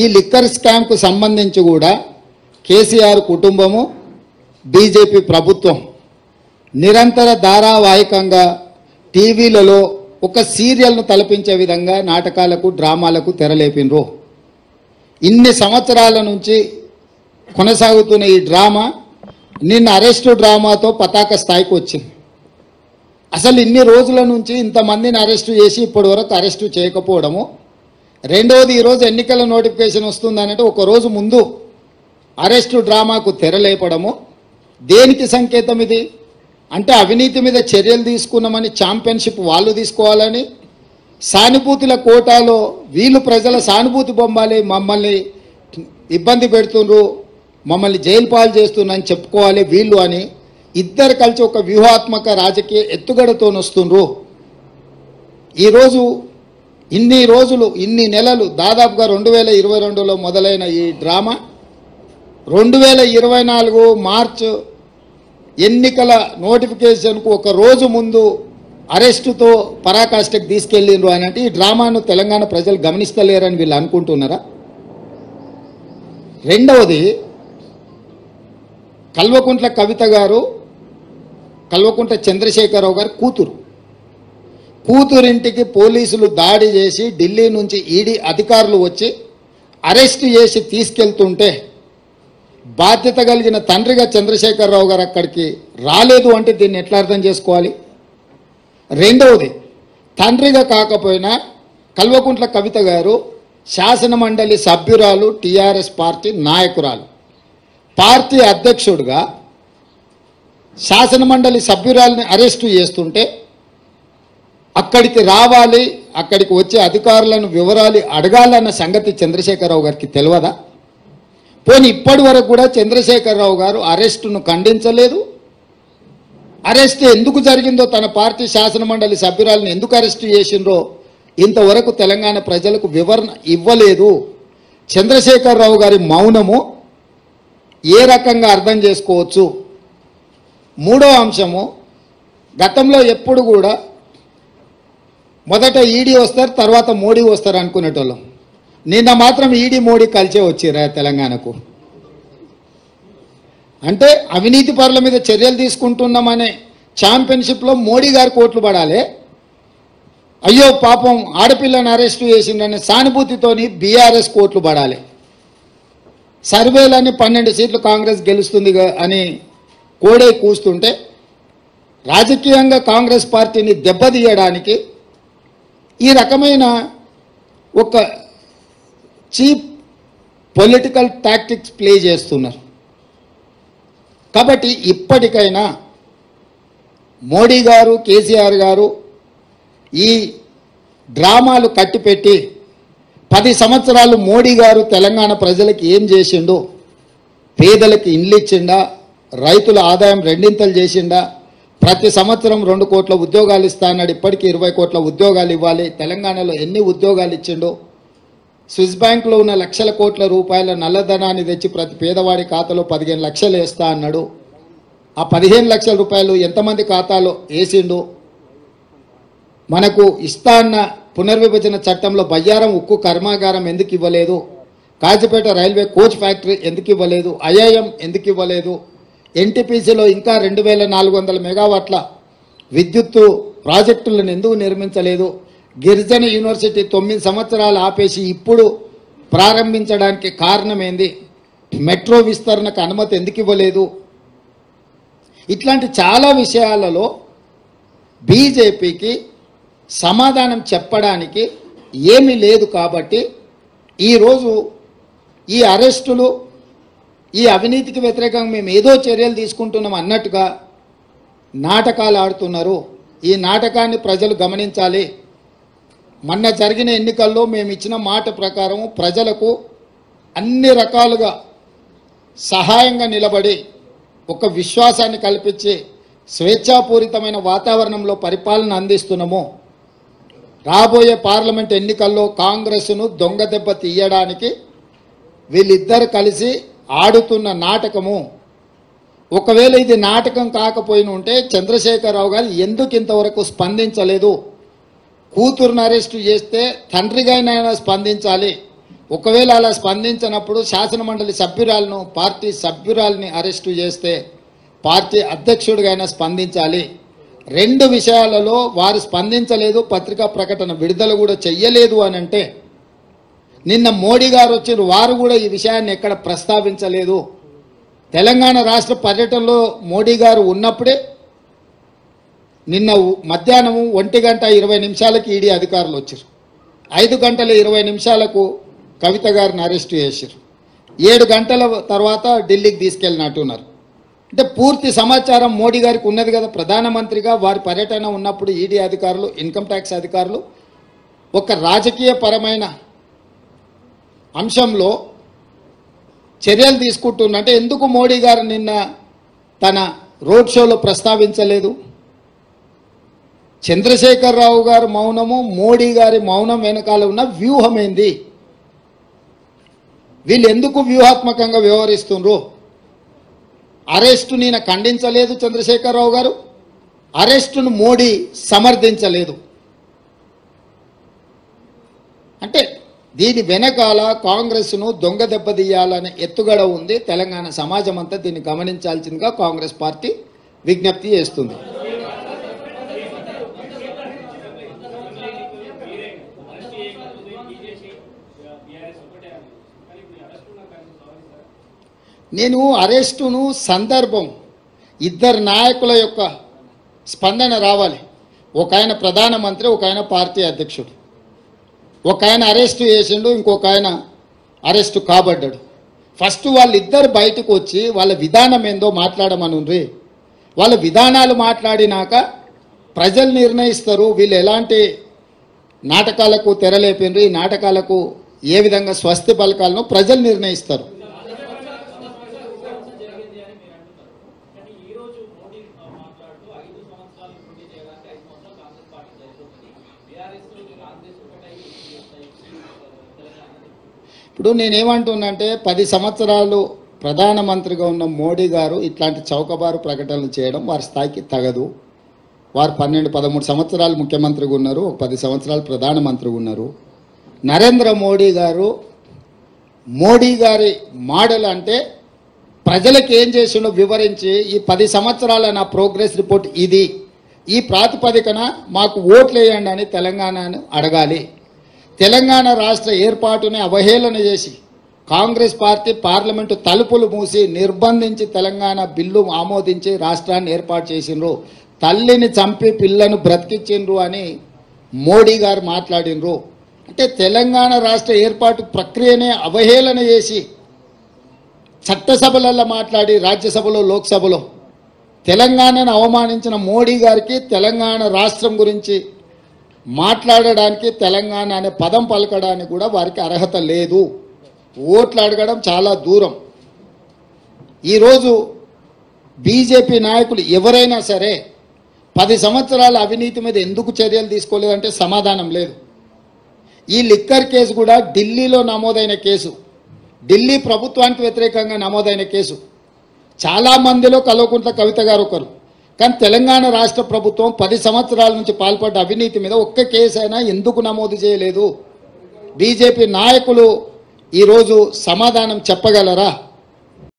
ఈ లిక్కర్ స్కామ్కు సంబంధించి కూడా కేసీఆర్ కుటుంబము బీజేపీ ప్రభుత్వం నిరంతర ధారావాహికంగా టీవీలలో ఒక సీరియల్ను తలపించే విధంగా నాటకాలకు డ్రామాలకు తెరలేపినరు. ఇన్ని సంవత్సరాల నుంచి కొనసాగుతున్న ఈ డ్రామా నిన్న అరెస్టు డ్రామాతో పతాక స్థాయికి వచ్చింది. అసలు ఇన్ని రోజుల నుంచి ఇంతమందిని అరెస్టు చేసి ఇప్పటి వరకు అరెస్టు చేయకపోవడము, రెండవది ఈరోజు ఎన్నికల నోటిఫికేషన్ వస్తుందనంటే ఒక రోజు ముందు అరెస్టు డ్రామాకు తెరలేపడము దేనికి సంకేతం ఇది అంటే అవినీతి మీద చర్యలు తీసుకున్నామని ఛాంపియన్షిప్ వాళ్ళు తీసుకోవాలని, సానుభూతుల కోటాలో వీళ్ళు ప్రజల సానుభూతి బొమ్మాలి, మమ్మల్ని ఇబ్బంది పెడుతుండ్రు, మమ్మల్ని జైలు పాలు చేస్తున్నారని చెప్పుకోవాలి వీళ్ళు అని ఇద్దరు కలిసి ఒక వ్యూహాత్మక రాజకీయ ఎత్తుగడతో వస్తుండ్రు. ఈరోజు ఇన్ని రోజులు ఇన్ని నెలలు దాదాపుగా 2022లో మొదలైన ఈ డ్రామా 2024 మార్చ్ ఎన్నికల నోటిఫికేషన్కు ఒక రోజు ముందు అరెస్టుతో పరాకాష్ఠకు తీసుకెళ్ళిండ్రు అని అంటే ఈ డ్రామాను తెలంగాణ ప్రజలు గమనిస్తలేరని వీళ్ళు అనుకుంటున్నారా? రెండవది, కల్వకుంట్ల కవిత గారు కల్వకుంట్ల చంద్రశేఖరరావు గారు కూతురింటికి పోలీసులు దాడి చేసి ఢిల్లీ నుంచి ఈడీ అధికారులు వచ్చి అరెస్ట్ చేసి తీసుకెళ్తుంటే బాధ్యత కలిగిన తండ్రిగా చంద్రశేఖరరావు గారు అక్కడికి రాలేదు అంటే దీన్ని ఎట్లా అర్థం చేసుకోవాలి? రెండవది, తండ్రిగా కాకపోయినా కల్వకుంట్ల కవిత గారు శాసనమండలి సభ్యురాలు, టీఆర్ఎస్ పార్టీ నాయకురాలు, పార్టీ అధ్యక్షుడిగా శాసనమండలి సభ్యురాలని అరెస్టు చేస్తుంటే అక్కడికి రావాలి, అక్కడికి వచ్చే అధికారులను వివరాలు అడగాలన్న సంగతి చంద్రశేఖరరావు గారికి తెలియదా? పోనీ ఇప్పటి వరకు కూడా చంద్రశేఖరరావు గారు అరెస్టును ఖండించలేదు. అరెస్ట్ ఎందుకు జరిగిందో, తన పార్టీ శాసనమండలి సభ్యురాలను ఎందుకు అరెస్టు చేసిండ్రో ఇంతవరకు తెలంగాణ ప్రజలకు వివరణ ఇవ్వలేదు. చంద్రశేఖరరావు గారి మౌనము ఏ రకంగా అర్థం చేసుకోవచ్చు? మూడో అంశము, గతంలో ఎప్పుడు కూడా మొదట ఈడీ వస్తారు, తర్వాత మోడీ వస్తారు అనుకునేటోళ్ళం. నిన్న మాత్రం ఈడీ మోడీ కలిసే వచ్చిరా తెలంగాణకు. అంటే అవినీతి పరుల మీద చర్యలు తీసుకుంటున్నామనే ఛాంపియన్షిప్లో మోడీ గారు కోట్లు పడాలి, అయ్యో పాపం ఆడపిల్లని అరెస్టు చేసిందనే సానుభూతితోని బీఆర్ఎస్ కోట్లు పడాలి. సర్వేలని 12 సీట్లు కాంగ్రెస్ గెలుస్తుంది అని కోడే కూస్తుంటే రాజకీయంగా కాంగ్రెస్ పార్టీని దెబ్బతీయడానికి ఈ రకమైన ఒక చీప్ పొలిటికల్ టాక్టిక్స్ ప్లే చేస్తున్నారు. కాబట్టి ఇప్పటికైనా మోడీ గారు, కేసీఆర్ గారు ఈ డ్రామాలు కట్టిపెట్టి 10 సంవత్సరాలు మోడీ గారు తెలంగాణ ప్రజలకు ఏం చేసిండో, పేదలకు ఇండ్లు ఇచ్చిండా, రైతుల ఆదాయం రెండింతలు చేసిండా, ప్రతి సంవత్సరం 2 కోట్ల ఉద్యోగాలు ఇస్తా అన్నాడు, ఇప్పటికీ 20 కోట్ల ఉద్యోగాలు ఇవ్వాలి, తెలంగాణలో ఎన్ని ఉద్యోగాలు ఇచ్చిండో, స్విస్ బ్యాంకులో ఉన్న లక్షల కోట్ల రూపాయల నల్లధనాన్ని తెచ్చి ప్రతి పేదవాడి ఖాతాలో 15 లక్షలు వేస్తా అన్నాడు, ఆ 15 లక్షల రూపాయలు ఎంతమంది ఖాతాలో వేసిండు, మనకు ఇస్తా అన్న పునర్విభజన చట్టంలో బయ్యారం ఉక్కు కర్మాగారం ఎందుకు ఇవ్వలేదు, కాజిపేట రైల్వే కోచ్ ఫ్యాక్టరీ ఎందుకు ఇవ్వలేదు, ఐఐఎం ఎందుకు ఇవ్వలేదు, ఎన్టీపీసీలో ఇంకా 2400 మెగావాట్ల విద్యుత్తు ప్రాజెక్టులను ఎందుకు నిర్మించలేదు, గిరిజన యూనివర్సిటీ 9 సంవత్సరాలు ఆపేసి ఇప్పుడు ప్రారంభించడానికి కారణం ఏంది, మెట్రో విస్తరణకు అనుమతి ఎందుకు ఇవ్వలేదు, ఇట్లాంటి చాలా విషయాలలో బీజేపీకి సమాధానం చెప్పడానికి ఏమీ లేదు. కాబట్టి ఈరోజు ఈ అరెస్టులు, ఈ అవినీతికి వ్యతిరేకంగా మేము ఏదో చర్యలు తీసుకుంటున్నాం అన్నట్టుగా నాటకాలు ఆడుతున్నారు. ఈ నాటకాన్ని ప్రజలు గమనించాలి. మొన్న జరిగిన ఎన్నికల్లో మేము ఇచ్చిన మాట ప్రకారం ప్రజలకు అన్ని రకాలుగా సహాయంగా నిలబడి ఒక విశ్వాసాన్ని కల్పించి స్వేచ్ఛాపూరితమైన వాతావరణంలో పరిపాలన అందిస్తున్నాము. రాబోయే పార్లమెంట్ ఎన్నికల్లో కాంగ్రెస్ను దొంగ దెబ్బ తీయడానికి వీళ్ళిద్దరు కలిసి ఆడుతున్న నాటకము. ఒకవేళ ఇది నాటకం కాకపోయిన ఉంటే చంద్రశేఖరరావు గారు ఎందుకు ఇంతవరకు స్పందించలేదు? కూతురును అరెస్టు చేస్తే తండ్రిగానైనా స్పందించాలి, ఒకవేళ అలా స్పందించినప్పుడు శాసనమండలి సభ్యురాలను పార్టీ సభ్యురాలని అరెస్టు చేస్తే పార్టీ అధ్యక్షుడిగా స్పందించాలి. 2 విషయాలలో వారు స్పందించలేదు, పత్రికా ప్రకటన విడుదల కూడా చెయ్యలేదు అని అంటే, నిన్న మోడీ గారు వచ్చారు, వారు కూడా ఈ విషయాన్ని ఎక్కడ ప్రస్తావించలేదు. తెలంగాణ రాష్ట్ర పర్యటనలో మోడీ గారు ఉన్నప్పుడే నిన్న మధ్యాహ్నం 1:20 ఈడీ అధికారులు వచ్చారు. 5:20 కవిత గారిని అరెస్టు చేశారు. 7 గంటల తర్వాత ఢిల్లీకి తీసుకెళ్ళినట్టున్నారు. అంటే పూర్తి సమాచారం మోడీ గారికి ఉన్నది కదా. ప్రధానమంత్రిగా వారి పర్యటన ఉన్నప్పుడు ఈడీ అధికారులు, ఇన్కమ్ ట్యాక్స్ అధికారులు ఒక రాజకీయ పరమైన అంశంలో చర్యలు తీసుకుంటున్నంటే ఎందుకు మోడీ గారు నిన్న తన రోడ్ షోలో ప్రస్తావించలేదు? చంద్రశేఖరరావు గారు మౌనము, మోడీ గారి మౌనం వెనకాల ఉన్న వ్యూహం ఏంది? వీళ్ళు ఎందుకు వ్యూహాత్మకంగా వ్యవహరిస్తున్నారు? అరెస్టు నేను ఖండించలేదు చంద్రశేఖరరావు గారు, అరెస్టును మోడీ సమర్థించలేదు. అంటే దీని వెనకాల కాంగ్రెస్ను దొంగ దెబ్బతీయాలనే ఎత్తుగడ ఉంది. తెలంగాణ సమాజం అంతా దీన్ని గమనించాల్సిందిగా కాంగ్రెస్ పార్టీ విజ్ఞప్తి చేస్తుంది. నేను అరెస్టును సందర్భం, 2 నాయకుల యొక్క స్పందన రావాలి. ఒక ఆయన ప్రధానమంత్రి, ఒక ఆయన పార్టీ అధ్యక్షుడు. ఒక ఆయన అరెస్టు చేసిండు, ఇంకొక ఆయన అరెస్టు కాబడ్డాడు. ఫస్ట్ వాళ్ళిద్దరు బయటకు వచ్చి వాళ్ళ విధానం ఏందో మాట్లాడమనుండ్రి. వాళ్ళ విధానాలు మాట్లాడినాక ప్రజలు నిర్ణయిస్తారు వీళ్ళు ఎలాంటి నాటకాలకు తెరలేపిండ్రు, ఈ నాటకాలకు ఏ విధంగా స్వస్తి పలకాలను ప్రజలు నిర్ణయిస్తారు. ఇప్పుడు నేనేమంటున్నానంటే 10 సంవత్సరాలు ప్రధానమంత్రిగా ఉన్న మోడీ గారు ఇట్లాంటి చౌకబారు ప్రకటనలు చేయడం వారి స్థాయికి తగదు. వారు 12-13 సంవత్సరాలు ముఖ్యమంత్రిగా ఉన్నారు, 10 సంవత్సరాలు ప్రధానమంత్రిగా ఉన్నారు. నరేంద్ర మోడీ గారు, మోడీ గారి మోడల్ అంటే ప్రజలకు ఏం చేసిండో వివరించి ఈ 10 సంవత్సరాల నా ప్రోగ్రెస్ రిపోర్ట్ ఇది, ఈ ప్రాతిపదికన మాకు ఓట్లు వేయండి అని తెలంగాణను అడగాలి. తెలంగాణ రాష్ట్ర ఏర్పాటుని అవహేళన చేసి కాంగ్రెస్ పార్టీ పార్లమెంటు తలుపులు మూసి నిర్బంధించి తెలంగాణ బిల్లు ఆమోదించి రాష్ట్రాన్ని ఏర్పాటు చేసిండ్రు. తల్లిని చంపి పిల్లను బ్రతికించిండ్రు అని మోడీ గారు మాట్లాడినరు. అంటే తెలంగాణ రాష్ట్ర ఏర్పాటు ప్రక్రియనే అవహేళన చేసి చట్టసభలలో మాట్లాడి రాజ్యసభలో లోక్సభలో తెలంగాణను అవమానించిన మోడీ గారికి తెలంగాణ రాష్ట్రం గురించి మాట్లాడడానికి, తెలంగాణ అనే పదం పలకడానికి కూడా వారికి అర్హత లేదు. ఓట్లు అడగడం చాలా దూరం. ఈరోజు బీజేపీ నాయకులు ఎవరైనా సరే 10 సంవత్సరాల అవినీతి మీద ఎందుకు చర్యలు తీసుకోలేదంటే సమాధానం లేదు. ఈ లిక్కర్ కేసు కూడా ఢిల్లీలో నమోదైన కేసు, ఢిల్లీ ప్రభుత్వానికి వ్యతిరేకంగా నమోదైన కేసు. చాలామందిలో కల్వకుంట్ల కవిత గారు ఒకరు. కానీ తెలంగాణ రాష్ట్ర ప్రభుత్వం 10 సంవత్సరాల నుంచి పాల్పడ్డ అవినీతి మీద ఒక్క కేసు అయినా ఎందుకు నమోదు చేయలేదు? బీజేపీ నాయకులు ఈరోజు సమాధానం చెప్పగలరా?